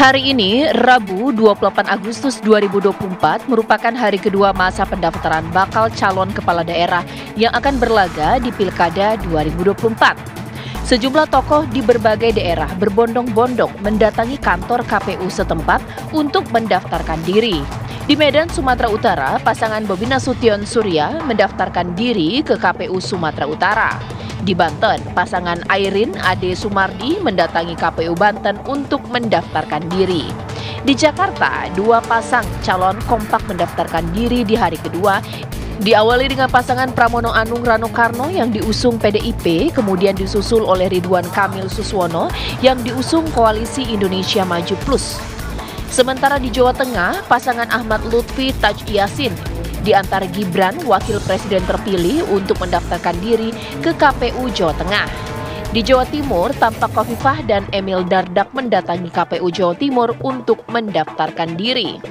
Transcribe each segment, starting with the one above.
Hari ini, Rabu 28 Agustus 2024 merupakan hari kedua masa pendaftaran bakal calon kepala daerah yang akan berlaga di Pilkada 2024. Sejumlah tokoh di berbagai daerah berbondong-bondong mendatangi kantor KPU setempat untuk mendaftarkan diri. Di Medan, Sumatera Utara, pasangan Bobi Nasution Surya mendaftarkan diri ke KPU Sumatera Utara. Di Banten, pasangan Airin Ade Sumardi mendatangi KPU Banten untuk mendaftarkan diri. Di Jakarta, dua pasang calon kompak mendaftarkan diri di hari kedua. Diawali dengan pasangan Pramono Anung Rano Karno yang diusung PDIP, kemudian disusul oleh Ridwan Kamil Suswono yang diusung Koalisi Indonesia Maju Plus. Sementara di Jawa Tengah, pasangan Ahmad Lutfi Taj Yassin diantar Gibran, wakil presiden terpilih, untuk mendaftarkan diri ke KPU Jawa Tengah. Di Jawa Timur, tampak Khofifah dan Emil Dardak mendatangi KPU Jawa Timur untuk mendaftarkan diri.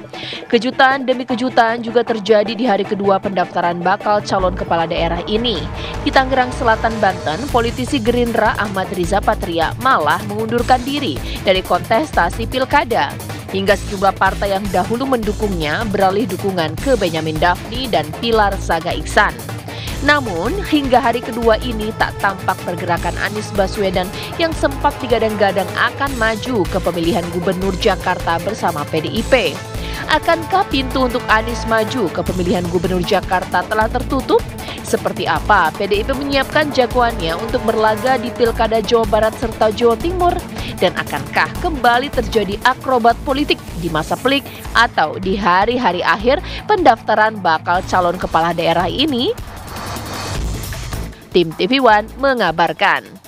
Kejutan demi kejutan juga terjadi di hari kedua pendaftaran bakal calon kepala daerah ini. Di Tangerang Selatan, Banten, politisi Gerindra Ahmad Riza Patria malah mengundurkan diri dari kontestasi pilkada. Hingga sejumlah partai yang dahulu mendukungnya beralih dukungan ke Benyamin Daphni dan Pilar Saga Iksan. Namun, hingga hari kedua ini tak tampak pergerakan Anies Baswedan yang sempat digadang-gadang akan maju ke pemilihan gubernur Jakarta bersama PDIP. Akankah pintu untuk Anies maju ke pemilihan gubernur Jakarta telah tertutup? Seperti apa PDIP menyiapkan jagoannya untuk berlaga di Pilkada Jawa Barat serta Jawa Timur? Dan akankah kembali terjadi akrobat politik di masa pelik atau di hari-hari akhir pendaftaran bakal calon kepala daerah ini? Tim TV One mengabarkan.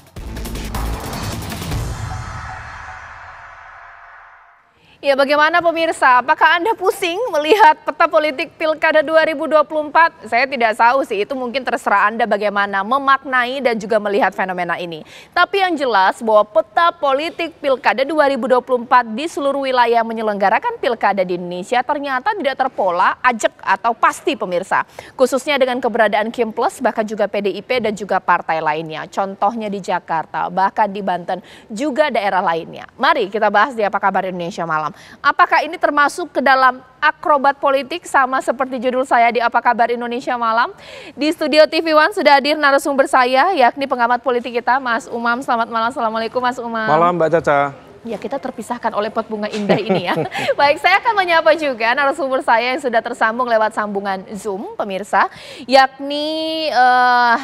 Ya, bagaimana pemirsa? Apakah Anda pusing melihat peta politik Pilkada 2024? Saya tidak tahu sih, itu mungkin terserah Anda bagaimana memaknai dan juga melihat fenomena ini. Tapi yang jelas bahwa peta politik Pilkada 2024 di seluruh wilayah menyelenggarakan Pilkada di Indonesia ternyata tidak terpola, ajek atau pasti pemirsa. Khususnya dengan keberadaan Kim Plus, bahkan juga PDIP dan juga partai lainnya. Contohnya di Jakarta, bahkan di Banten, juga daerah lainnya. Mari kita bahas di Apa Kabar Indonesia Malam. Apakah ini termasuk ke dalam akrobat politik sama seperti judul saya di Apa Kabar Indonesia Malam? Di studio TV One sudah hadir narasumber saya, yakni pengamat politik kita, Mas Umam. Selamat malam, Assalamualaikum Mas Umam. Malam Mbak Caca. Ya, kita terpisahkan oleh pot bunga indah ini ya. Baik, saya akan menyapa juga narasumber saya yang sudah tersambung lewat sambungan Zoom, pemirsa. Yakni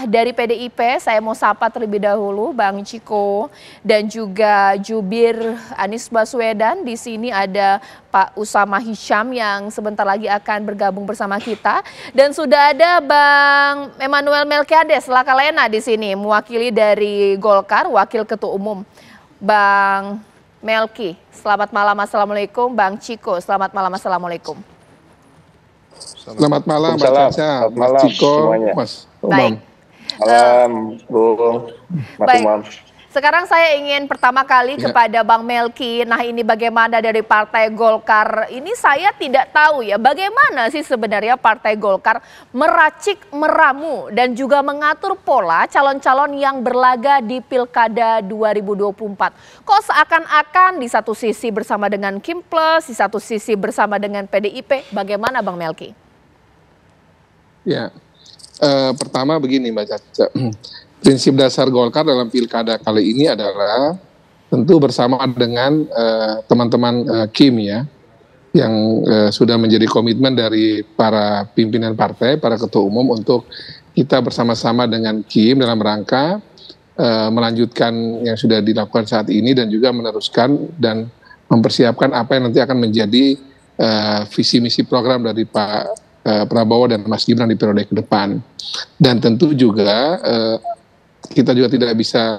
dari PDIP, saya mau sapa terlebih dahulu Bang Ciko dan juga Jubir Anies Baswedan. Di sini ada Pak Usama Hisham yang sebentar lagi akan bergabung bersama kita. Dan sudah ada Bang Emmanuel Melkiades Lakalena di sini, mewakili dari Golkar, Wakil Ketua Umum. Bang Melki, selamat malam, Assalamualaikum. Bang Ciko, selamat malam, Assalamualaikum. Selamat malam, Mbak Caca, Mas Ciko, semuanya. Mas Umam. Malam, Bung, Mas Umam. Sekarang saya ingin pertama kali kepada Bang Melki. Nah, ini bagaimana dari Partai Golkar? Ini saya tidak tahu ya, bagaimana sih sebenarnya Partai Golkar meracik, meramu, dan juga mengatur pola calon-calon yang berlaga di Pilkada 2024. Kok seakan-akan di satu sisi bersama dengan Kim Plus, di satu sisi bersama dengan PDIP. Bagaimana Bang Melki? Ya, pertama begini Mbak Caca. Prinsip dasar Golkar dalam pilkada kali ini adalah tentu bersama dengan teman-teman Kim ya, yang sudah menjadi komitmen dari para pimpinan partai, para ketua umum untuk kita bersama-sama dengan Kim dalam rangka melanjutkan yang sudah dilakukan saat ini dan juga meneruskan dan mempersiapkan apa yang nanti akan menjadi visi misi program dari Pak Prabowo dan Mas Gibran di periode ke depan. Dan tentu juga kita juga tidak bisa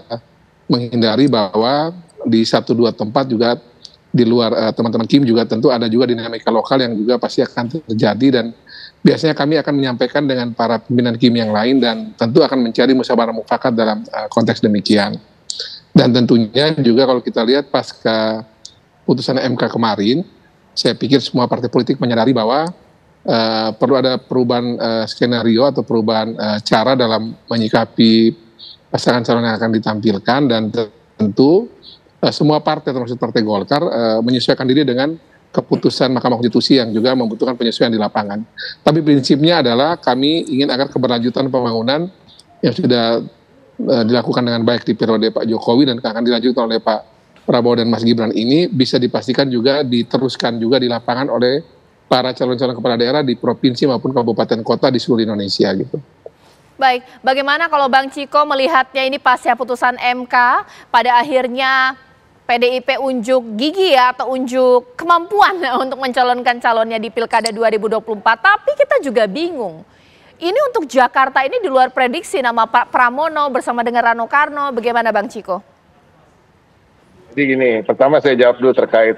menghindari bahwa di satu dua tempat juga di luar teman-teman Kim juga tentu ada juga dinamika lokal yang juga pasti akan terjadi, dan biasanya kami akan menyampaikan dengan para pimpinan Kim yang lain dan tentu akan mencari musyawarah mufakat dalam konteks demikian. Dan tentunya juga kalau kita lihat pasca putusan MK kemarin, saya pikir semua partai politik menyadari bahwa perlu ada perubahan skenario atau perubahan cara dalam menyikapi pasangan calon yang akan ditampilkan, dan tentu semua partai termasuk Partai Golkar menyesuaikan diri dengan keputusan Mahkamah Konstitusi yang juga membutuhkan penyesuaian di lapangan. Tapi prinsipnya adalah kami ingin agar keberlanjutan pembangunan yang sudah dilakukan dengan baik di periode Pak Jokowi dan akan dilanjutkan oleh Pak Prabowo dan Mas Gibran ini bisa dipastikan juga diteruskan juga di lapangan oleh para calon-calon kepala daerah di provinsi maupun kabupaten kota di seluruh Indonesia gitu. Baik, bagaimana kalau Bang Ciko melihatnya ini pasca putusan MK pada akhirnya PDIP unjuk gigi ya atau unjuk kemampuan untuk mencalonkan calonnya di Pilkada 2024, tapi kita juga bingung. Ini untuk Jakarta ini di luar prediksi nama Pak Pramono bersama dengan Rano Karno, bagaimana Bang Ciko? Jadi gini, pertama saya jawab dulu terkait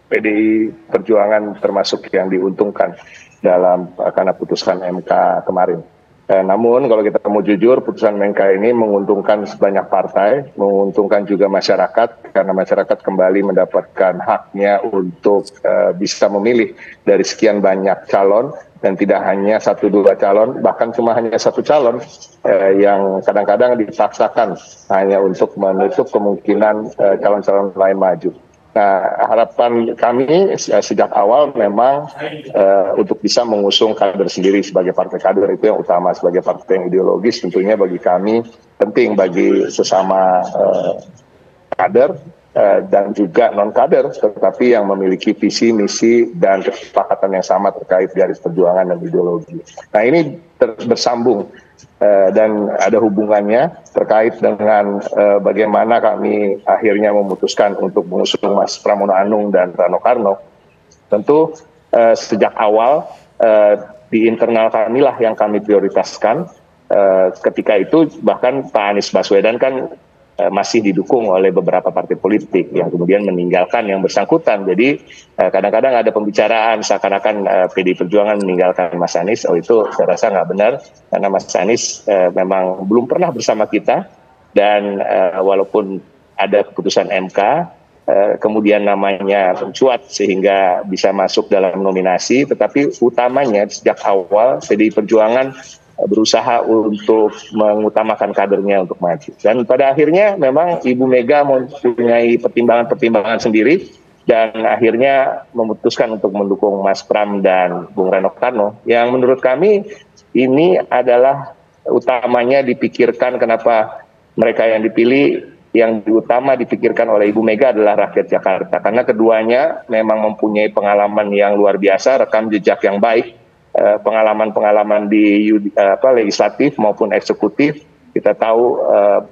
PDI Perjuangan termasuk yang diuntungkan dalam karena putusan MK kemarin. Namun kalau kita mau jujur, putusan MK ini menguntungkan sebanyak partai, menguntungkan juga masyarakat karena masyarakat kembali mendapatkan haknya untuk bisa memilih dari sekian banyak calon dan tidak hanya 1-2 calon, bahkan cuma hanya 1 calon yang kadang-kadang dipaksakan hanya untuk menutup kemungkinan calon-calon lain maju. Nah, harapan kami sejak awal memang untuk bisa mengusung kader sendiri sebagai partai kader itu yang utama, sebagai partai yang ideologis tentunya bagi kami penting bagi sesama kader dan juga non-kader, tetapi yang memiliki visi, misi, dan kesepakatan yang sama terkait garis perjuangan dan ideologi. Nah, ini bersambung dan ada hubungannya terkait dengan bagaimana kami akhirnya memutuskan untuk mengusung Mas Pramono Anung dan Rano Karno. Tentu sejak awal di internal kamilah yang kami prioritaskan. Ketika itu bahkan Pak Anies Baswedan kan masih didukung oleh beberapa partai politik yang kemudian meninggalkan yang bersangkutan. Jadi kadang-kadang ada pembicaraan seakan-akan PDI Perjuangan meninggalkan Mas Anies. Oh, itu saya rasa nggak benar karena Mas Anies memang belum pernah bersama kita dan walaupun ada keputusan MK kemudian namanya mencuat sehingga bisa masuk dalam nominasi, tetapi utamanya sejak awal PDI Perjuangan berusaha untuk mengutamakan kadernya untuk maju. Dan pada akhirnya memang Ibu Mega mempunyai pertimbangan-pertimbangan sendiri dan akhirnya memutuskan untuk mendukung Mas Pram dan Bung Rano Karno. Yang menurut kami ini adalah utamanya dipikirkan kenapa mereka yang dipilih, yang utama dipikirkan oleh Ibu Mega adalah rakyat Jakarta. Karena keduanya memang mempunyai pengalaman yang luar biasa, rekam jejak yang baik, pengalaman-pengalaman di legislatif maupun eksekutif. Kita tahu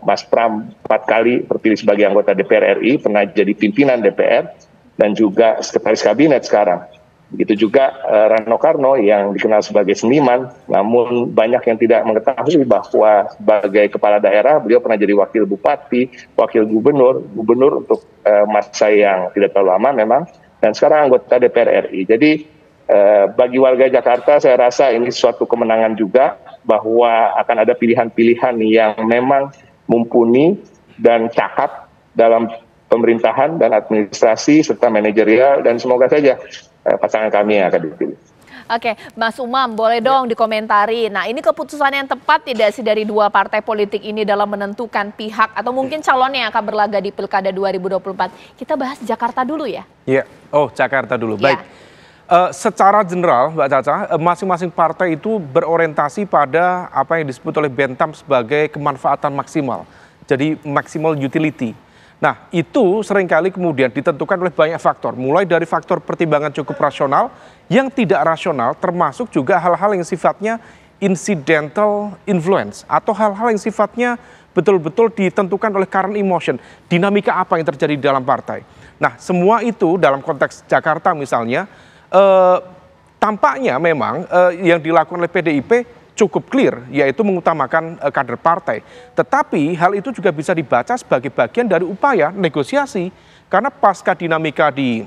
Mas Pram 4 kali terpilih sebagai anggota DPR RI, pernah jadi pimpinan DPR dan juga sekretaris kabinet sekarang. Begitu juga Rano Karno yang dikenal sebagai seniman, namun banyak yang tidak mengetahui bahwa sebagai kepala daerah beliau pernah jadi wakil bupati, wakil gubernur untuk masa yang tidak terlalu lama memang, dan sekarang anggota DPR RI. Jadi bagi warga Jakarta saya rasa ini suatu kemenangan juga bahwa akan ada pilihan-pilihan yang memang mumpuni dan cakap dalam pemerintahan dan administrasi serta manajerial, dan semoga saja pasangan kami yang akan dipilih. Oke, Mas Umam, boleh dong dikomentari. Nah, ini keputusan yang tepat tidak sih dari 2 partai politik ini dalam menentukan pihak atau mungkin calon yang akan berlaga di Pilkada 2024? Kita bahas Jakarta dulu ya. Iya, Jakarta dulu. Ya. Baik. Secara general, Mbak Caca, masing-masing partai itu berorientasi pada apa yang disebut oleh Bentham sebagai kemanfaatan maksimal. Jadi maximal utility. Nah, itu seringkali kemudian ditentukan oleh banyak faktor. Mulai dari faktor pertimbangan cukup rasional, yang tidak rasional, termasuk juga hal-hal yang sifatnya incidental influence. Atau hal-hal yang sifatnya betul-betul ditentukan oleh current emotion. Dinamika apa yang terjadi di dalam partai. Nah, semua itu dalam konteks Jakarta misalnya, tampaknya memang yang dilakukan oleh PDIP cukup clear, yaitu mengutamakan kader partai. Tetapi hal itu juga bisa dibaca sebagai bagian dari upaya negosiasi, karena pasca dinamika di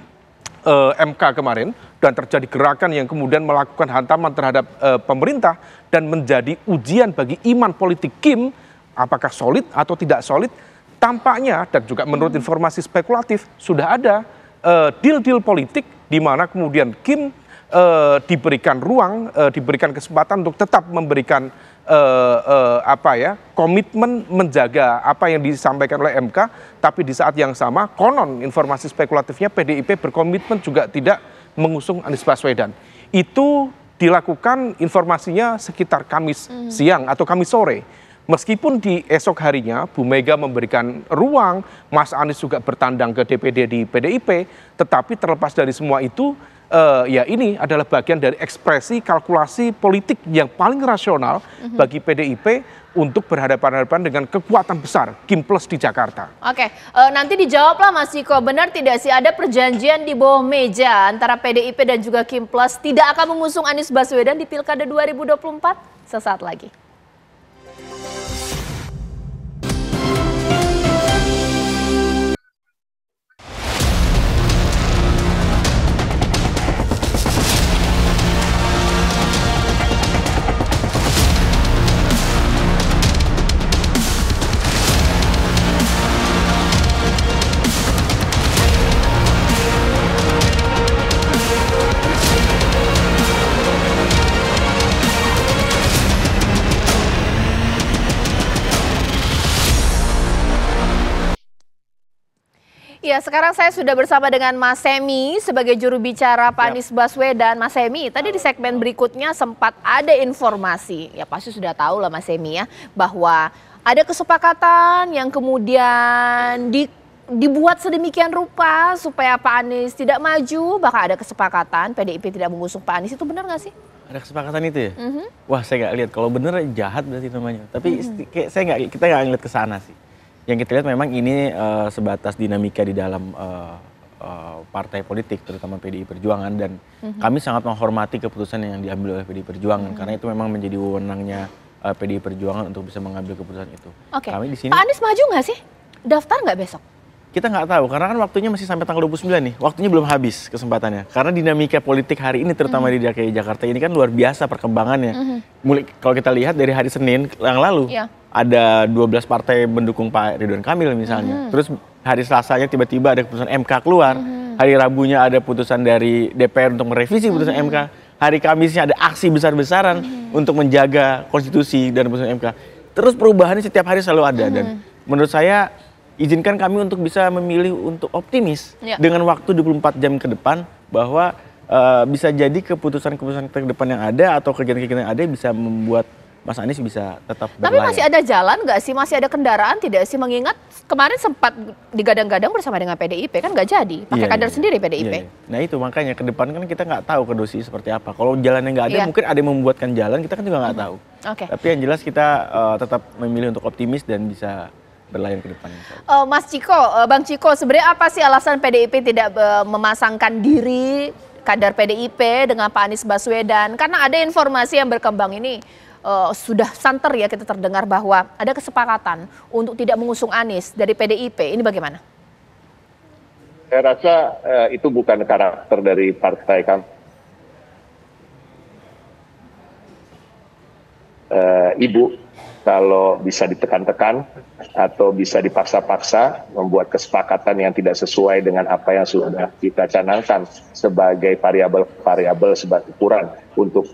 MK kemarin dan terjadi gerakan yang kemudian melakukan hantaman terhadap pemerintah dan menjadi ujian bagi iman politik Kim, apakah solid atau tidak solid, tampaknya dan juga menurut informasi spekulatif sudah ada deal-deal politik di mana kemudian Kim diberikan ruang, diberikan kesempatan untuk tetap memberikan komitmen menjaga apa yang disampaikan oleh MK, tapi di saat yang sama konon informasi spekulatifnya PDIP berkomitmen juga tidak mengusung Anies Baswedan. Itu dilakukan informasinya sekitar Kamis siang atau Kamis sore. Meskipun di esok harinya Bu Mega memberikan ruang, Mas Anies juga bertandang ke DPD di PDIP, tetapi terlepas dari semua itu, ya ini adalah bagian dari ekspresi kalkulasi politik yang paling rasional bagi PDIP untuk berhadapan-hadapan dengan kekuatan besar Kim Plus di Jakarta. Oke, nanti dijawablah Mas Ciko, benar tidak sih ada perjanjian di bawah meja antara PDIP dan juga Kim Plus tidak akan mengusung Anies Baswedan di Pilkada 2024? Sesaat lagi. Ya, sekarang saya sudah bersama dengan Mas Semi sebagai juru bicara Pak Anies Baswedan. Mas Semi, tadi di segmen berikutnya sempat ada informasi, ya pasti sudah tahu lah Mas Semi ya, bahwa ada kesepakatan yang kemudian dibuat sedemikian rupa supaya Pak Anies tidak maju, bahkan ada kesepakatan PDIP tidak mengusung Pak Anies, itu benar nggak sih? Ada kesepakatan itu ya? Wah, saya nggak lihat. Kalau bener jahat berarti namanya. Tapi kita nggak ngeliat ke sana sih. Yang kita lihat memang ini sebatas dinamika di dalam partai politik, terutama PDI Perjuangan, dan kami sangat menghormati keputusan yang diambil oleh PDI Perjuangan karena itu memang menjadi wewenangnya PDI Perjuangan untuk bisa mengambil keputusan itu. Oke. Kami di sini. Pak Anies maju nggak sih? Daftar nggak besok? Kita nggak tahu karena kan waktunya masih sampai tanggal 29 nih. Waktunya belum habis kesempatannya. Karena dinamika politik hari ini terutama di DKI Jakarta ini kan luar biasa perkembangannya. Mulai kalau kita lihat dari hari Senin yang lalu ada 12 partai mendukung Pak Ridwan Kamil misalnya. Terus hari Selasanya tiba-tiba ada keputusan MK keluar. Hari Rabunya ada putusan dari DPR untuk merevisi putusan MK. Hari Kamisnya ada aksi besar-besaran untuk menjaga konstitusi dan putusan MK. Terus perubahannya setiap hari selalu ada dan menurut saya izinkan kami untuk bisa memilih untuk optimis dengan waktu 24 jam ke depan bahwa bisa jadi keputusan-keputusan ke depan yang ada atau kegiatan-kegiatan yang ada bisa membuat Mas Anies bisa tetap berlayar. Tapi masih ada jalan nggak sih? Masih ada kendaraan tidak sih? Mengingat kemarin sempat digadang-gadang bersama dengan PDIP kan nggak jadi. Pakai kader sendiri PDIP. Nah itu makanya ke depan kan kita nggak tahu kondisi seperti apa. Kalau jalannya nggak ada mungkin ada yang membuatkan jalan kita kan juga nggak tahu. Tapi yang jelas kita tetap memilih untuk optimis dan bisa berlayar ke depan. Mas Ciko, Bang Ciko, sebenarnya apa sih alasan PDIP tidak memasangkan diri kader PDIP dengan Pak Anies Baswedan? Karena ada informasi yang berkembang ini sudah santer ya kita terdengar bahwa ada kesepakatan untuk tidak mengusung Anies dari PDIP. Ini bagaimana? Saya rasa itu bukan karakter dari partai kami. Ibu kalau bisa ditekan-tekan atau bisa dipaksa-paksa membuat kesepakatan yang tidak sesuai dengan apa yang sudah kita canangkan sebagai variabel sebagai ukuran untuk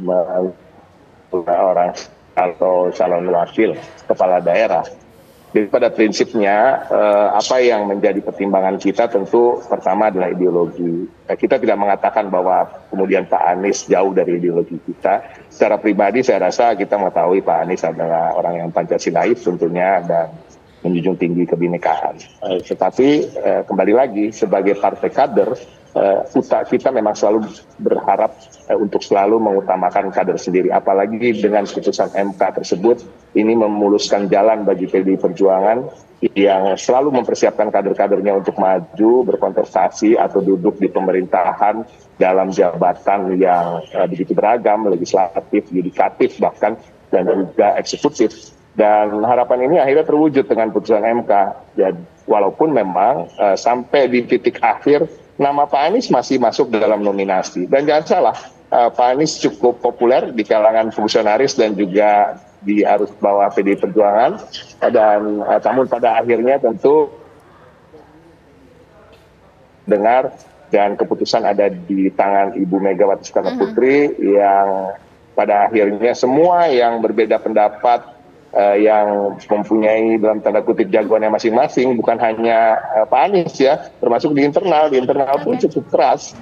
orang atau calon wakil kepala daerah. Jadi pada prinsipnya apa yang menjadi pertimbangan kita tentu pertama adalah ideologi. Kita tidak mengatakan bahwa kemudian Pak Anies jauh dari ideologi kita. Secara pribadi saya rasa kita mengetahui Pak Anies adalah orang yang Pancasilais tentunya dan menjunjung tinggi kebinekaan. Tetapi kembali lagi sebagai partai kader kita memang selalu berharap untuk selalu mengutamakan kader sendiri. Apalagi dengan putusan MK tersebut, ini memuluskan jalan bagi PDI Perjuangan yang selalu mempersiapkan kader-kadernya untuk maju, berkontestasi atau duduk di pemerintahan dalam jabatan yang begitu beragam, legislatif, yudikatif bahkan, dan juga eksekutif. Dan harapan ini akhirnya terwujud dengan putusan MK. Jadi, walaupun memang sampai di titik akhir, nama Pak Anies masih masuk dalam nominasi. Dan jangan salah, Pak Anies cukup populer di kalangan fungsionaris dan juga di arus bawah PDI Perjuangan. Dan namun pada akhirnya tentu dengar dan keputusan ada di tangan Ibu Megawati Soekarno Putri yang pada akhirnya semua yang berbeda pendapat, yang mempunyai dalam tanda kutip jagoannya masing-masing, bukan hanya Pak Anies ya, termasuk di internal pun cukup keras.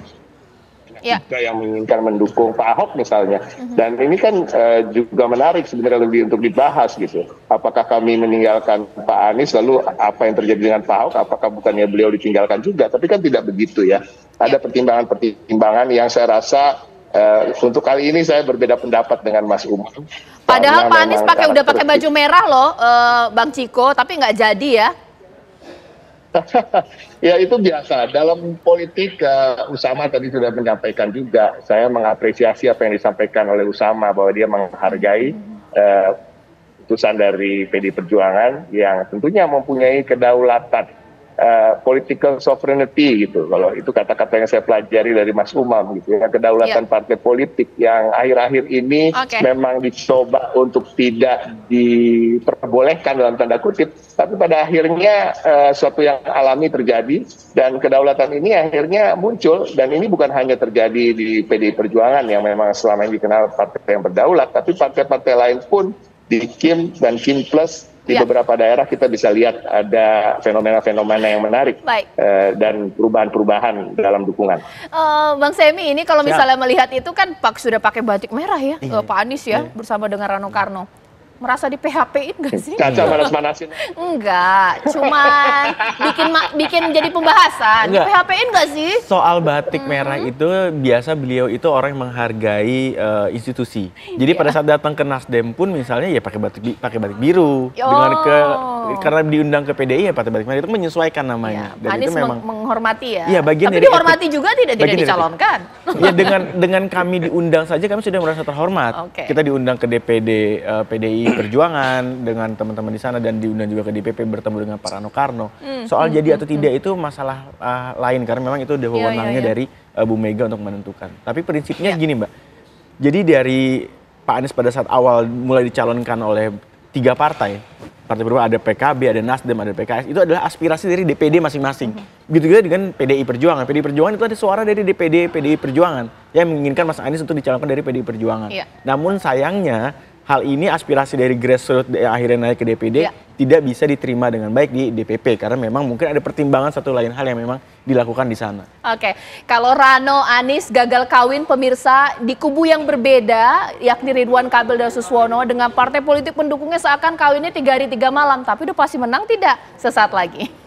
Juga yang menginginkan mendukung Pak Ahok misalnya. Dan ini kan juga menarik sebenarnya lebih untuk dibahas gitu. Apakah kami meninggalkan Pak Anies, lalu apa yang terjadi dengan Pak Ahok, apakah bukannya beliau ditinggalkan juga? Tapi kan tidak begitu ya. Ada pertimbangan-pertimbangan yang saya rasa untuk kali ini saya berbeda pendapat dengan Mas Umam. Padahal Pak Anies udah pakai baju merah loh, Bang Ciko, tapi nggak jadi ya. Ya itu biasa. Dalam politik, Usama tadi sudah menyampaikan juga. Saya mengapresiasi apa yang disampaikan oleh Usama, bahwa dia menghargai putusan dari PDI Perjuangan yang tentunya mempunyai kedaulatan, political sovereignty gitu. Kalau itu kata-kata yang saya pelajari dari Mas Umam gitu ya, kedaulatan partai politik yang akhir-akhir ini memang dicoba untuk tidak diperbolehkan dalam tanda kutip, tapi pada akhirnya suatu yang alami terjadi dan kedaulatan ini akhirnya muncul. Dan ini bukan hanya terjadi di PDI Perjuangan yang memang selama ini dikenal partai yang berdaulat, tapi partai-partai lain pun di KIM dan KIM Plus. Di beberapa daerah kita bisa lihat ada fenomena-fenomena yang menarik dan perubahan-perubahan dalam dukungan. Bang Semi, ini kalau misalnya melihat itu kan Pak sudah pakai batik merah ya, Pak Anies ya, bersama dengan Rano Karno. Merasa di PHP-in nggak sih? Kaca manas-manasin. Enggak, cuman bikin jadi pembahasan. Di PHP-in nggak sih? Soal batik merah itu biasa beliau itu orang yang menghargai institusi. Jadi pada saat datang ke Nasdem pun misalnya ya pakai batik biru. Karena diundang ke PDI ya pakai batik merah, itu menyesuaikan namanya. Dan Anies itu memang menghormati ya. Iya, bagian tapi dari dihormati juga tidak dicalonkan. Ya dengan kami diundang saja kami sudah merasa terhormat. Kita diundang ke DPD PDI Perjuangan dengan teman-teman di sana dan diundang juga ke DPP bertemu dengan Pak Rano Karno. Soal jadi atau tidak itu masalah lain karena memang itu wewenangnya dari Bu Mega untuk menentukan. Tapi prinsipnya gini Mbak. Jadi dari Pak Anies pada saat awal mulai dicalonkan oleh 3 partai berbeda, ada PKB, ada Nasdem, ada PKS, itu adalah aspirasi dari DPD masing-masing. Begitu juga dengan PDI Perjuangan. PDI Perjuangan itu ada suara dari DPD PDI Perjuangan yang menginginkan Mas Anies untuk dicalonkan dari PDI Perjuangan. Namun sayangnya hal ini aspirasi dari grassroots akhirnya naik ke DPD tidak bisa diterima dengan baik di DPP karena memang mungkin ada pertimbangan satu lain hal yang memang dilakukan di sana. Kalau Rano Anies gagal kawin pemirsa di kubu yang berbeda yakni Ridwan Kamil dan Suswono dengan partai politik pendukungnya seakan kawinnya 3 hari 3 malam, tapi udah pasti menang tidak? Sesaat lagi.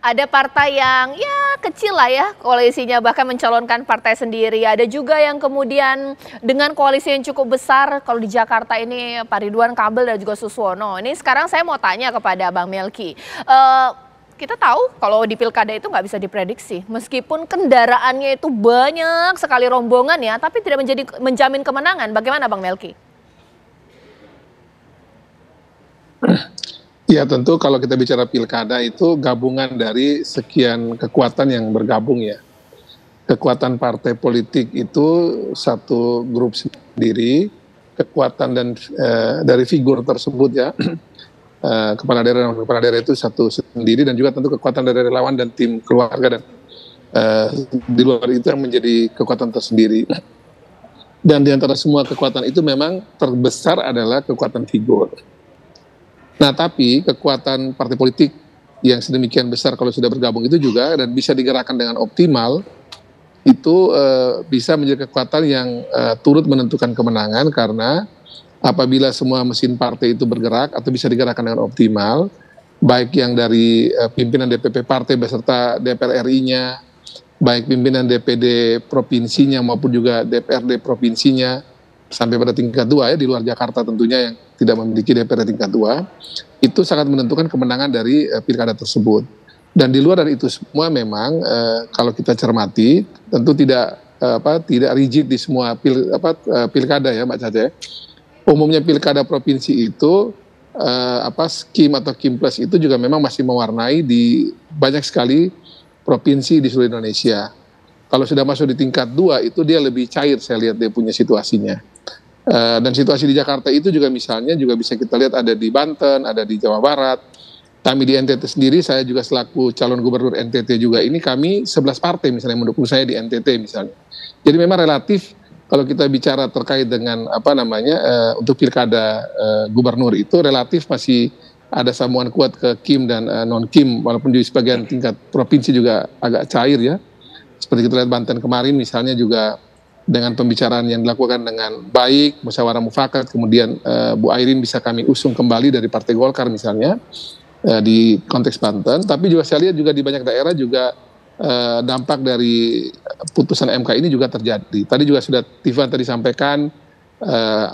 Ada partai yang ya kecil lah ya koalisinya, bahkan mencalonkan partai sendiri. Ada juga yang kemudian dengan koalisi yang cukup besar, kalau di Jakarta ini Pak Ridwan Kamil dan juga Suswono. Ini sekarang saya mau tanya kepada Bang Melki. Kita tahu kalau di pilkada itu nggak bisa diprediksi. Meskipun kendaraannya itu banyak sekali rombongan ya, tapi tidak menjamin kemenangan. Bagaimana Bang Melki? Ya tentu kalau kita bicara pilkada itu gabungan dari sekian kekuatan yang bergabung ya. Kekuatan partai politik itu satu grup sendiri, kekuatan dan dari figur tersebut ya, kepala daerah itu satu sendiri, dan juga tentu kekuatan dari relawan dan tim keluarga dan di luar itu yang menjadi kekuatan tersendiri. Dan di antara semua kekuatan itu memang terbesar adalah kekuatan figur. Nah, tapi kekuatan partai politik yang sedemikian besar kalau sudah bergabung itu juga dan bisa digerakkan dengan optimal, itu bisa menjadi kekuatan yang turut menentukan kemenangan karena apabila semua mesin partai itu bergerak atau bisa digerakkan dengan optimal, baik yang dari pimpinan DPP partai beserta DPR RI-nya, baik pimpinan DPD provinsinya maupun juga DPRD provinsinya, sampai pada tingkat 2 ya, di luar Jakarta tentunya yang tidak memiliki DPRD tingkat 2, itu sangat menentukan kemenangan dari pilkada tersebut. Dan di luar dari itu semua memang kalau kita cermati tentu tidak rigid di semua pilkada ya Mbak Caca. Umumnya pilkada provinsi itu skim atau Kimpres itu juga memang masih mewarnai di banyak sekali provinsi di seluruh Indonesia. Kalau sudah masuk di tingkat 2 itu dia lebih cair, saya lihat dia punya situasinya. Dan situasi di Jakarta itu juga misalnya juga bisa kita lihat ada di Banten, ada di Jawa Barat. Kami di NTT sendiri, saya juga selaku calon gubernur NTT juga ini, kami 11 partai misalnya mendukung saya di NTT misalnya. Jadi memang relatif kalau kita bicara terkait dengan untuk pilkada gubernur itu relatif masih ada sambungan kuat ke Kim dan non-Kim, walaupun di sebagian tingkat provinsi juga agak cair ya. Seperti kita lihat Banten kemarin misalnya juga dengan pembicaraan yang dilakukan dengan baik, musyawarah mufakat, kemudian Bu Airin bisa kami usung kembali dari Partai Golkar misalnya, di konteks Banten, tapi juga saya lihat juga di banyak daerah juga dampak dari putusan MK ini juga terjadi. Tadi juga sudah Tiffan tadi sampaikan,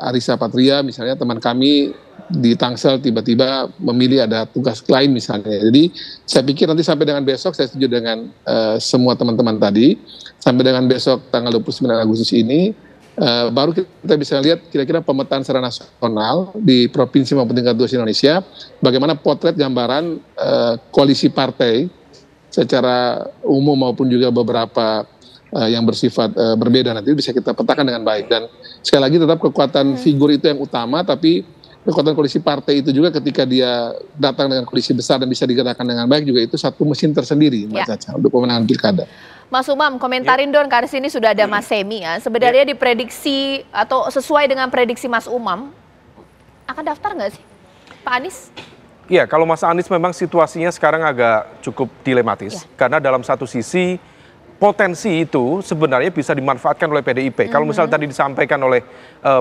Arisa Patria misalnya teman kami di Tangsel tiba-tiba memilih ada tugas lain misalnya. Jadi saya pikir nanti sampai dengan besok, saya setuju dengan semua teman-teman tadi, sampai dengan besok tanggal 29 Agustus ini, baru kita bisa lihat kira-kira pemetaan secara nasional di provinsi maupun tingkat 2 Indonesia, bagaimana potret gambaran koalisi partai secara umum maupun juga beberapa yang bersifat berbeda, nanti bisa kita petakan dengan baik. Dan sekali lagi tetap kekuatan figur itu yang utama, tapi kekuatan koalisi partai itu juga ketika dia datang dengan koalisi besar dan bisa digerakkan dengan baik juga itu satu mesin tersendiri Mbak Caca untuk pemenangan pilkada. Mas Umam, komentarin dong, karena sini sudah ada Mas Semi ya. Sebenarnya diprediksi atau sesuai dengan prediksi Mas Umam, akan daftar nggak sih Pak Anies? Iya, kalau Mas Anies memang situasinya sekarang agak cukup dilematis. Karena dalam satu sisi potensi itu sebenarnya bisa dimanfaatkan oleh PDIP. Kalau misalnya tadi disampaikan oleh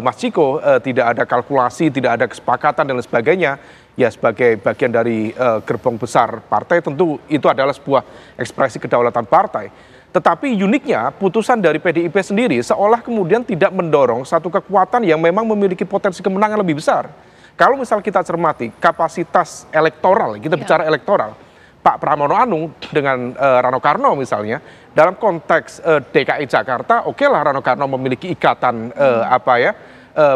Mas Ciko, tidak ada kalkulasi, tidak ada kesepakatan dan lain sebagainya, ya sebagai bagian dari gerbong besar partai tentu itu adalah sebuah ekspresi kedaulatan partai. Tetapi uniknya putusan dari PDIP sendiri seolah kemudian tidak mendorong satu kekuatan yang memang memiliki potensi kemenangan lebih besar. Kalau misal kita cermati kapasitas elektoral, kita bicara elektoral, Pak Pramono Anung dengan Rano Karno misalnya, dalam konteks DKI Jakarta, oke lah Rano Karno memiliki ikatan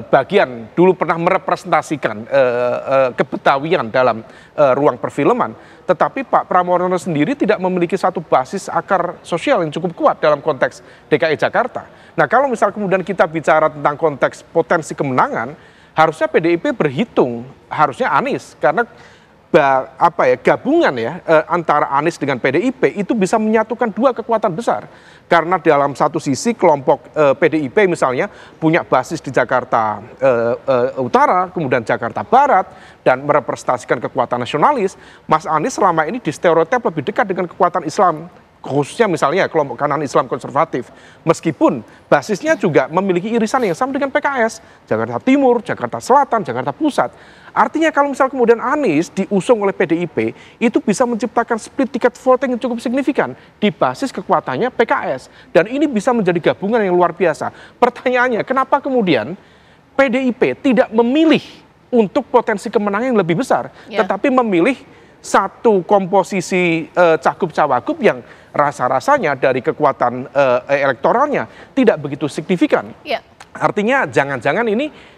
bagian dulu pernah merepresentasikan kebetawian dalam ruang perfilman, tetapi Pak Pramono sendiri tidak memiliki satu basis akar sosial yang cukup kuat dalam konteks DKI Jakarta. Nah, kalau misal kemudian kita bicara tentang konteks potensi kemenangan, harusnya PDIP berhitung, harusnya Anies, karena gabungan ya antara Anies dengan PDIP itu bisa menyatukan dua kekuatan besar. Karena dalam satu sisi kelompok PDIP misalnya punya basis di Jakarta Utara, kemudian Jakarta Barat, dan merepresentasikan kekuatan nasionalis. Mas Anies selama ini di stereotip lebih dekat dengan kekuatan Islam, khususnya misalnya kelompok kanan Islam konservatif. Meskipun basisnya juga memiliki irisan yang sama dengan PKS, Jakarta Timur, Jakarta Selatan, Jakarta Pusat. Artinya kalau misal kemudian Anies diusung oleh PDIP, itu bisa menciptakan split ticket voting yang cukup signifikan di basis kekuatannya PKS. Dan ini bisa menjadi gabungan yang luar biasa. Pertanyaannya, kenapa kemudian PDIP tidak memilih untuk potensi kemenangan yang lebih besar, tetapi memilih satu komposisi cagup-cawagup yang rasa-rasanya dari kekuatan elektoralnya tidak begitu signifikan. Artinya jangan-jangan ini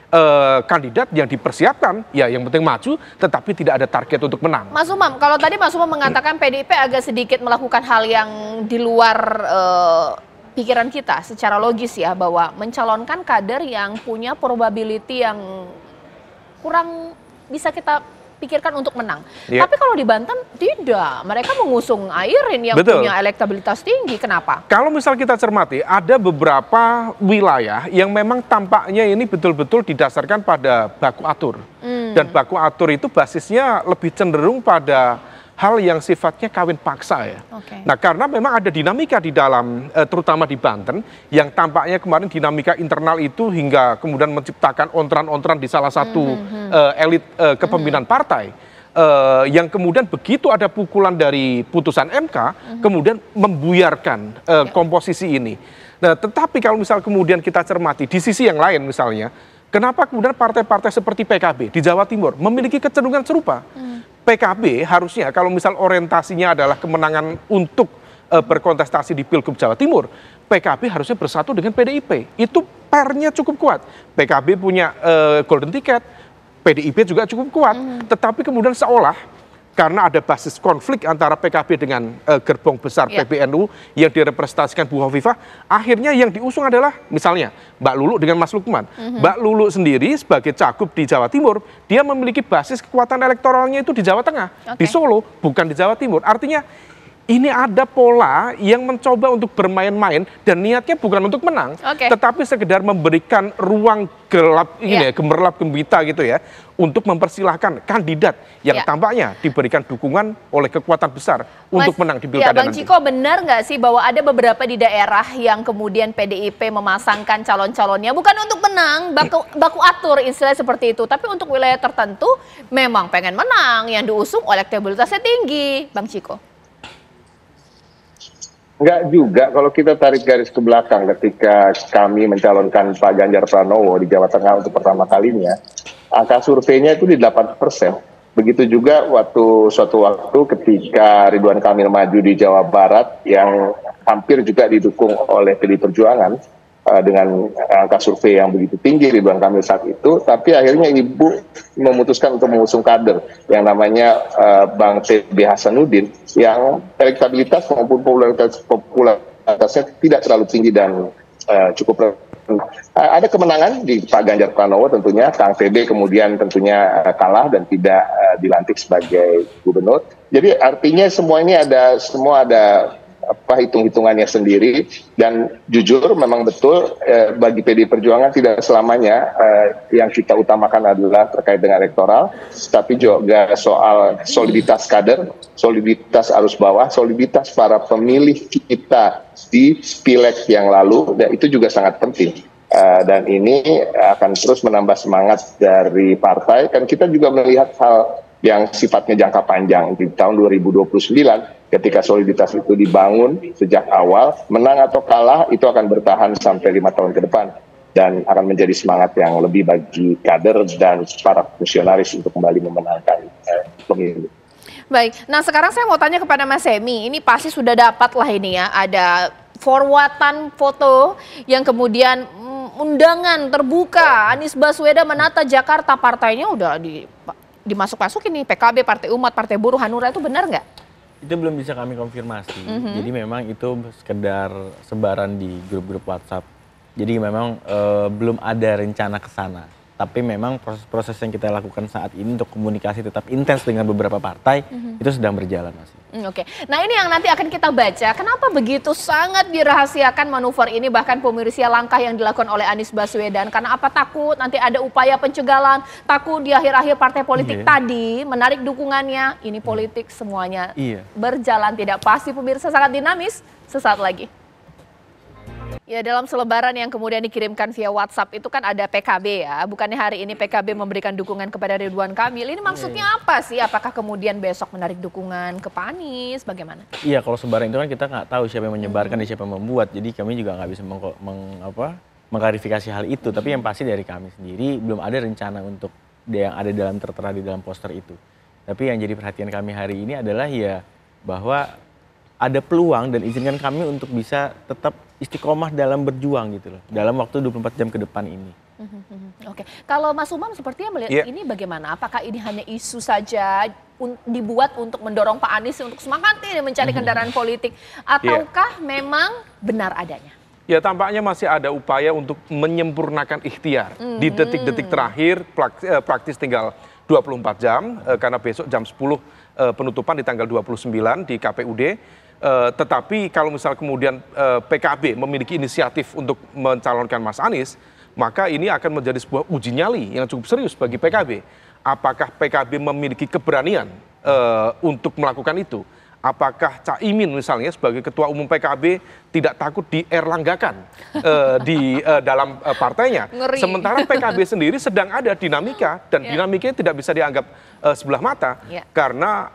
kandidat yang dipersiapkan, ya yang penting maju, tetapi tidak ada target untuk menang. Mas Umam, kalau tadi Mas Umam mengatakan PDIP agak sedikit melakukan hal yang di luar pikiran kita secara logis ya, bahwa mencalonkan kader yang punya probability yang kurang bisa kita pikirkan untuk menang. Tapi kalau di Banten tidak, mereka mengusung Airin yang punya elektabilitas tinggi. Kenapa? Kalau misal kita cermati, ada beberapa wilayah yang memang tampaknya ini betul-betul didasarkan pada baku atur. Dan baku atur itu basisnya lebih cenderung pada hal yang sifatnya kawin paksa ya. Nah, karena memang ada dinamika di dalam, terutama di Banten, yang tampaknya kemarin dinamika internal itu hingga kemudian menciptakan ontran-ontran di salah satu elit kepemimpinan partai. Yang kemudian begitu ada pukulan dari putusan MK, kemudian membuyarkan komposisi ini. Nah, tetapi kalau misal kemudian kita cermati di sisi yang lain misalnya, kenapa kemudian partai-partai seperti PKB di Jawa Timur memiliki kecenderungan serupa? PKB harusnya kalau misal orientasinya adalah kemenangan untuk berkontestasi di Pilgub Jawa Timur, PKB harusnya bersatu dengan PDIP. Itu pairnya cukup kuat. PKB punya golden ticket, PDIP juga cukup kuat, tetapi kemudian seolah karena ada basis konflik antara PKB dengan gerbong besar PBNU yang direpresentasikan Bu Hovifah, akhirnya yang diusung adalah misalnya Mbak Lulu dengan Mas Lukman. Mbak Lulu sendiri sebagai cagup di Jawa Timur, dia memiliki basis kekuatan elektoralnya itu di Jawa Tengah, di Solo, bukan di Jawa Timur. Artinya ini ada pola yang mencoba untuk bermain-main dan niatnya bukan untuk menang, tetapi sekedar memberikan ruang gelap ini ya, gemerlap gembita gitu ya, untuk mempersilahkan kandidat yang tampaknya diberikan dukungan oleh kekuatan besar untuk menang di pilkada nanti. Bang Ciko, benar nggak sih bahwa ada beberapa di daerah yang kemudian PDIP memasangkan calon-calonnya bukan untuk menang, baku atur istilah seperti itu, tapi untuk wilayah tertentu memang pengen menang, yang diusung elektabilitasnya tinggi, Bang Ciko? Enggak juga, kalau kita tarik garis ke belakang ketika kami mencalonkan Pak Ganjar Pranowo di Jawa Tengah untuk pertama kalinya, angka surveinya itu di 8%. Begitu juga suatu waktu ketika Ridwan Kamil maju di Jawa Barat yang hampir juga didukung oleh PDI Perjuangan dengan angka survei yang begitu tinggi Ridwan Kamil saat itu, tapi akhirnya Ibu memutuskan untuk mengusung kader yang namanya Bang TB Hasanuddin yang elektabilitas maupun popularitasnya tidak terlalu tinggi dan cukup ada kemenangan di Pak Ganjar Pranowo tentunya, Kang TB kemudian tentunya kalah dan tidak dilantik sebagai gubernur. Jadi artinya semua ini ada hitung-hitungannya sendiri, dan jujur memang betul bagi PDI Perjuangan tidak selamanya yang kita utamakan adalah terkait dengan elektoral, tapi juga soal soliditas kader, soliditas arus bawah, soliditas para pemilih kita di pileg yang lalu, dan itu juga sangat penting. Dan ini akan terus menambah semangat dari partai. Kan kita juga melihat hal yang sifatnya jangka panjang di tahun 2029 ketika soliditas itu dibangun sejak awal, menang atau kalah itu akan bertahan sampai 5 tahun ke depan dan akan menjadi semangat yang lebih bagi kader dan para fungsionaris untuk kembali memenangkan pemilu. Baik, nah sekarang saya mau tanya kepada Mas Semi, ini pasti sudah dapat lah ini ya, ada forwardan foto yang kemudian undangan terbuka Anies Baswedan menata Jakarta, partainya udah dimasuk-masukin nih, PKB, Partai Umat, Partai Buruh, Hanura, itu benar nggak? Itu belum bisa kami konfirmasi. Jadi memang itu sekedar sebaran di grup-grup WhatsApp. Jadi memang belum ada rencana ke sana. Tapi memang proses-proses yang kita lakukan saat ini untuk komunikasi tetap intens dengan beberapa partai itu sedang berjalan, Mas. Oke. Nah ini yang nanti akan kita baca. Kenapa begitu sangat dirahasiakan manuver ini, bahkan pemirsa langkah yang dilakukan oleh Anies Baswedan? Karena apa? Takut nanti ada upaya pencegalan, takut di akhir-akhir partai politik tadi menarik dukungannya. Ini politik semuanya berjalan tidak pasti, pemirsa, sangat dinamis. Sesaat lagi. Ya, dalam selebaran yang kemudian dikirimkan via WhatsApp itu kan ada PKB ya. Bukannya hari ini PKB memberikan dukungan kepada Ridwan Kamil. Ini maksudnya apa sih? Apakah kemudian besok menarik dukungan ke Pak Anies? Bagaimana? Iya, kalau selebaran itu kan kita nggak tahu siapa yang menyebarkan dan siapa yang membuat. Jadi kami juga nggak bisa mengklarifikasi hal itu. Tapi yang pasti dari kami sendiri belum ada rencana untuk yang ada tertera di dalam poster itu. Tapi yang jadi perhatian kami hari ini adalah ya bahwa ada peluang dan izinkan kami untuk bisa tetap istiqomah dalam berjuang gitu loh, dalam waktu 24 jam ke depan ini. Oke, kalau Mas Umam sepertinya melihat ini bagaimana? Apakah ini hanya isu saja dibuat untuk mendorong Pak Anies untuk semangat ini mencari kendaraan politik, ataukah memang benar adanya? Ya, tampaknya masih ada upaya untuk menyempurnakan ikhtiar di detik-detik terakhir, praktis tinggal 24 jam, karena besok jam 10 penutupan di tanggal 29 di KPUD. Tetapi kalau misal kemudian PKB memiliki inisiatif untuk mencalonkan Mas Anies, maka ini akan menjadi sebuah uji nyali yang cukup serius bagi PKB. Apakah PKB memiliki keberanian untuk melakukan itu? Apakah Caimin misalnya sebagai ketua umum PKB tidak takut dierlanggakan di dalam partainya? Ngeri. Sementara PKB sendiri sedang ada dinamika, dan dinamikanya tidak bisa dianggap sebelah mata, karena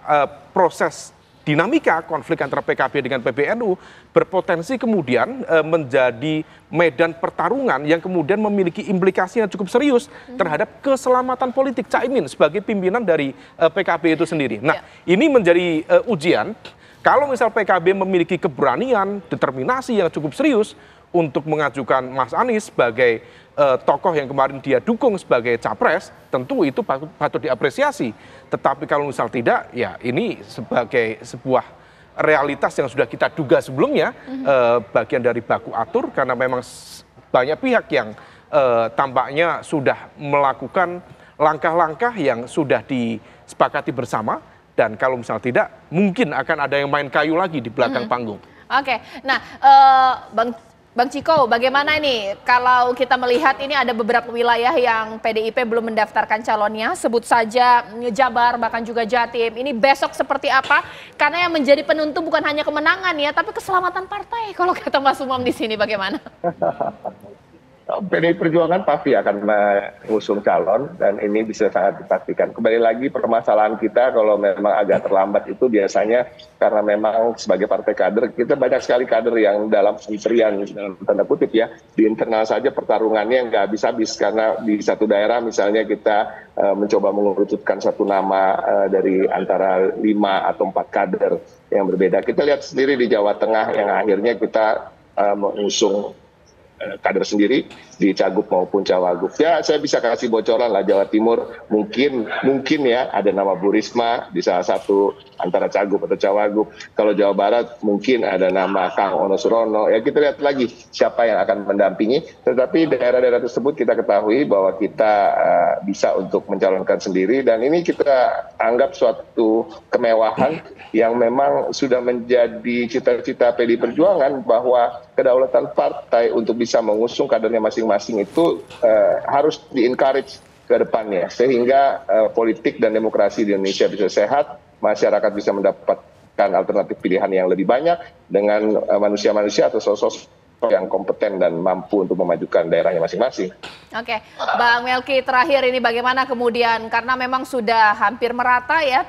proses dinamika konflik antara PKB dengan PBNU berpotensi kemudian menjadi medan pertarungan yang kemudian memiliki implikasi yang cukup serius terhadap keselamatan politik Caimin sebagai pimpinan dari PKB itu sendiri. Nah, ini menjadi ujian kalau misal PKB memiliki keberanian, determinasi yang cukup serius untuk mengajukan Mas Anies sebagai tokoh yang kemarin dia dukung sebagai capres, tentu itu patut diapresiasi. Tetapi kalau misal tidak, ya ini sebagai sebuah realitas yang sudah kita duga sebelumnya, bagian dari baku atur, karena memang banyak pihak yang tampaknya sudah melakukan langkah-langkah yang sudah disepakati bersama, dan kalau misal tidak, mungkin akan ada yang main kayu lagi di belakang panggung. Oke, nah Bang Ciko, bagaimana ini kalau kita melihat ini ada beberapa wilayah yang PDIP belum mendaftarkan calonnya, sebut saja Jabar, bahkan juga Jatim. Ini besok seperti apa? Karena yang menjadi penentu bukan hanya kemenangan ya, tapi keselamatan partai. Kalau kata Mas Umam di sini bagaimana? PDI Perjuangan pasti akan mengusung calon dan ini bisa sangat dipastikan. Kembali lagi permasalahan kita kalau memang agak terlambat itu biasanya karena memang sebagai partai kader kita banyak sekali kader yang dalam antrian dalam tanda kutip ya, di internal saja pertarungannya nggak habis-habis karena di satu daerah misalnya kita mencoba mengerucutkan satu nama dari antara 5 atau 4 kader yang berbeda. Kita lihat sendiri di Jawa Tengah yang akhirnya kita mengusung kader sendiri di Cagup maupun Cawagup. Ya saya bisa kasih bocoran lah, Jawa Timur mungkin ya ada nama Bu Risma di salah satu antara Cagup atau Cawagup. Kalau Jawa Barat mungkin ada nama Kang Ono Surono. Ya kita lihat lagi siapa yang akan mendampingi. Tetapi daerah-daerah tersebut kita ketahui bahwa kita bisa untuk mencalonkan sendiri dan ini kita anggap suatu kemewahan yang memang sudah menjadi cita-cita PDI Perjuangan bahwa kedaulatan partai untuk bisa mengusung kadernya masing-masing itu harus di-encourage ke depannya sehingga politik dan demokrasi di Indonesia bisa sehat, masyarakat bisa mendapatkan alternatif pilihan yang lebih banyak dengan manusia-manusia atau sosok yang kompeten dan mampu untuk memajukan daerahnya masing-masing. Oke, Bang Melki, terakhir ini bagaimana kemudian karena memang sudah hampir merata ya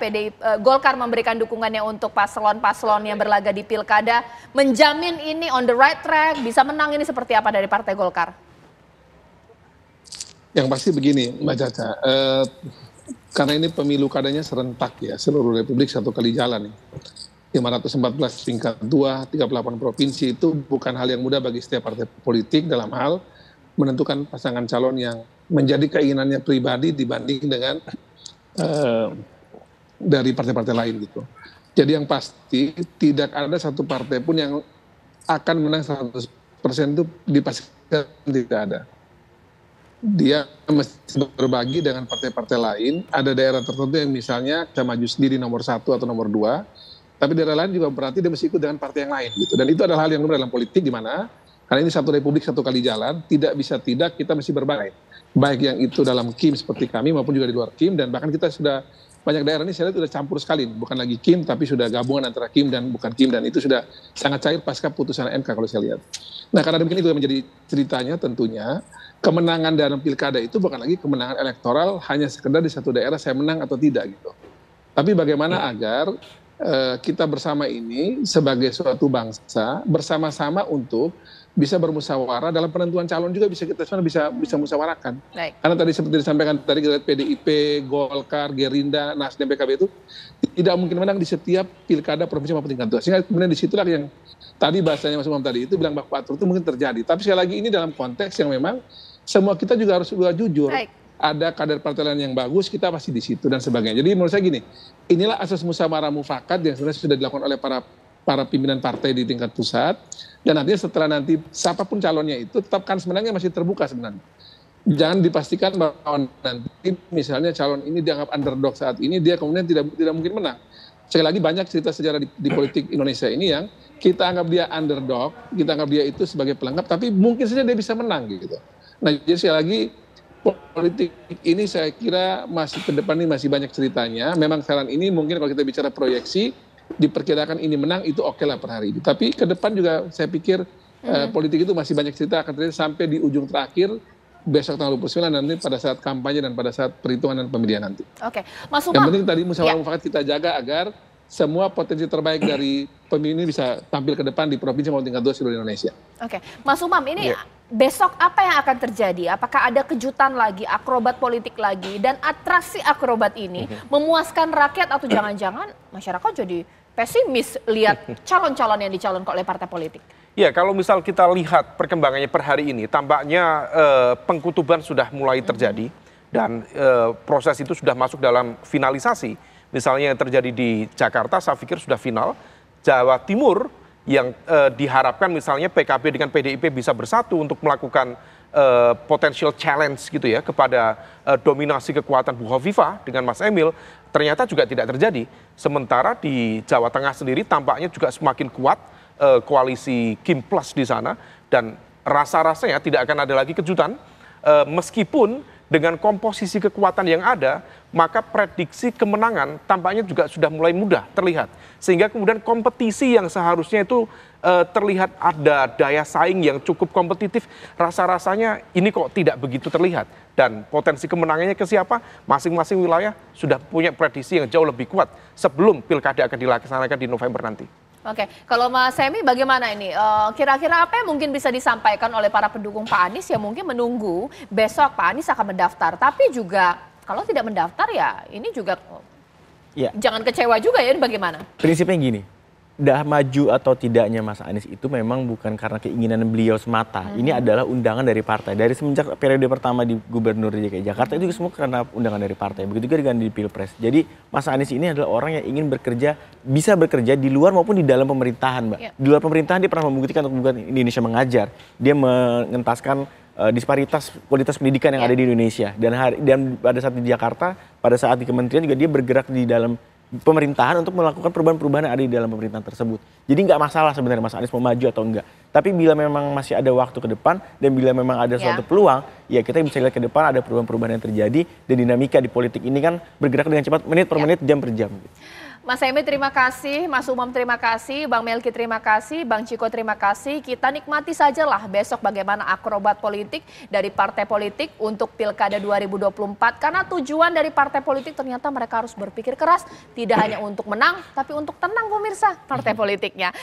Golkar memberikan dukungannya untuk paslon-paslon yang berlaga di Pilkada, menjamin ini on the right track, bisa menang, ini seperti apa dari Partai Golkar? Yang pasti begini Mbak Caca, karena ini pemilu kadanya serentak ya, seluruh Republik satu kali jalan. 514 tingkat 2, 38 provinsi itu bukan hal yang mudah bagi setiap partai politik dalam hal menentukan pasangan calon yang menjadi keinginannya pribadi dibanding dengan dari partai-partai lain gitu. Jadi yang pasti tidak ada satu partai pun yang akan menang 100% itu dipastikan tidak ada. Dia mesti berbagi dengan partai-partai lain. Ada daerah tertentu yang misalnya bisa maju sendiri nomor 1 atau nomor 2. Tapi daerah lain juga berarti dia mesti ikut dengan partai yang lain gitu. Dan itu adalah hal yang lumrah dalam politik di mana karena ini satu republik satu kali jalan, tidak bisa tidak kita mesti berbagai. Baik yang itu dalam KIM seperti kami maupun juga di luar KIM dan bahkan kita sudah banyak daerah ini saya lihat sudah campur sekali, bukan lagi KIM tapi sudah gabungan antara KIM dan bukan KIM dan itu sudah sangat cair pasca putusan MK kalau saya lihat. Nah karena demikian itu yang menjadi ceritanya tentunya kemenangan dalam pilkada itu bukan lagi kemenangan elektoral hanya sekedar di satu daerah saya menang atau tidak gitu. Tapi bagaimana agar kita bersama ini sebagai suatu bangsa bersama-sama untuk bisa bermusyawarah dalam penentuan calon juga bisa kita bisa musyawarahkan. Baik. Karena tadi seperti disampaikan tadi kita lihat PDIP, Golkar, Gerindra, Nasdem, PKB itu tidak mungkin menang di setiap pilkada provinsi maupun tingkat 2. Sehingga kemudian disitulah yang tadi bahasanya Mas Umam tadi itu bilang baku atur itu mungkin terjadi. Tapi sekali lagi ini dalam konteks yang memang semua kita juga harus jujur. Baik. Ada kader partai lain yang bagus, kita pasti di situ dan sebagainya. Jadi menurut saya gini, inilah asas musyawarah mufakat yang sebenarnya sudah dilakukan oleh para pimpinan partai di tingkat pusat. Dan nantinya setelah nanti siapapun calonnya itu tetapkan sebenarnya masih terbuka sebenarnya. Jangan dipastikan bahwa nanti misalnya calon ini dianggap underdog saat ini, dia kemudian tidak mungkin menang. Sekali lagi banyak cerita sejarah di politik Indonesia ini yang kita anggap dia underdog, kita anggap dia itu sebagai pelengkap, tapi mungkin saja dia bisa menang gitu. Nah jadi sekali lagi, politik ini saya kira masih ke depan ini masih banyak ceritanya. Memang sekarang ini mungkin kalau kita bicara proyeksi, diperkirakan ini menang itu oke lah per hari ini. Tapi ke depan juga saya pikir politik itu masih banyak cerita akan terjadi sampai di ujung terakhir besok tanggal 29 nanti pada saat kampanye dan pada saat perhitungan dan pemilihan nanti. Oke, Mas Umam. Yang penting tadi musyawarah mufakat kita jaga agar semua potensi terbaik dari pemilu ini bisa tampil ke depan di provinsi maupun tingkat 2 seluruh Indonesia. Oke, Mas Umam ini besok apa yang akan terjadi? Apakah ada kejutan lagi, akrobat politik lagi, dan atraksi akrobat ini memuaskan rakyat atau jangan-jangan masyarakat jadi pesimis lihat calon-calon yang dicalonkan oleh partai politik? Ya, kalau misal kita lihat perkembangannya per hari ini, tampaknya pengkutuban sudah mulai terjadi dan proses itu sudah masuk dalam finalisasi. Misalnya yang terjadi di Jakarta, saya pikir sudah final. Jawa Timur yang diharapkan misalnya PKB dengan PDIP bisa bersatu untuk melakukan potential challenge gitu ya kepada dominasi kekuatan Bu Hovifah dengan Mas Emil, ternyata juga tidak terjadi. Sementara di Jawa Tengah sendiri tampaknya juga semakin kuat koalisi Kim Plus di sana, dan rasa-rasanya tidak akan ada lagi kejutan meskipun dengan komposisi kekuatan yang ada, maka prediksi kemenangan tampaknya juga sudah mulai mudah terlihat. Sehingga kemudian kompetisi yang seharusnya itu terlihat ada daya saing yang cukup kompetitif, rasa-rasanya ini kok tidak begitu terlihat. Dan potensi kemenangannya ke siapa? Masing-masing wilayah sudah punya prediksi yang jauh lebih kuat sebelum pilkada akan dilaksanakan di November nanti. Oke, kalau Mas Semi bagaimana ini? Kira-kira apa yang mungkin bisa disampaikan oleh para pendukung Pak Anies yang mungkin menunggu besok Pak Anies akan mendaftar. Tapi juga kalau tidak mendaftar ya ini juga jangan kecewa juga ya, bagaimana? Prinsipnya gini, dah maju atau tidaknya Mas Anies itu memang bukan karena keinginan beliau semata. Ini adalah undangan dari partai. Dari semenjak periode pertama di Gubernur DKI Jakarta itu semua karena undangan dari partai. Begitu juga dengan di Pilpres. Jadi Mas Anies ini adalah orang yang ingin bekerja, bisa bekerja di luar maupun di dalam pemerintahan, Mbak. Di luar pemerintahan dia pernah membuktikan untuk membuat Indonesia mengajar. Dia mengentaskan disparitas kualitas pendidikan yang ada di Indonesia. Dan pada saat di Jakarta, pada saat di kementerian juga dia bergerak di dalam pemerintahan untuk melakukan perubahan-perubahan yang ada di dalam pemerintahan tersebut. Jadi nggak masalah sebenarnya Mas Anies mau maju atau enggak. Tapi bila memang masih ada waktu ke depan dan bila memang ada suatu peluang, ya kita bisa lihat ke depan ada perubahan-perubahan yang terjadi, dan dinamika di politik ini kan bergerak dengan cepat, menit per menit, jam per jam. Mas Emi terima kasih, Mas Umam terima kasih, Bang Melki terima kasih, Bang Ciko terima kasih. Kita nikmati sajalah besok bagaimana akrobat politik dari partai politik untuk Pilkada 2024. Karena tujuan dari partai politik ternyata mereka harus berpikir keras, tidak hanya untuk menang, tapi untuk tenang pemirsa partai politiknya.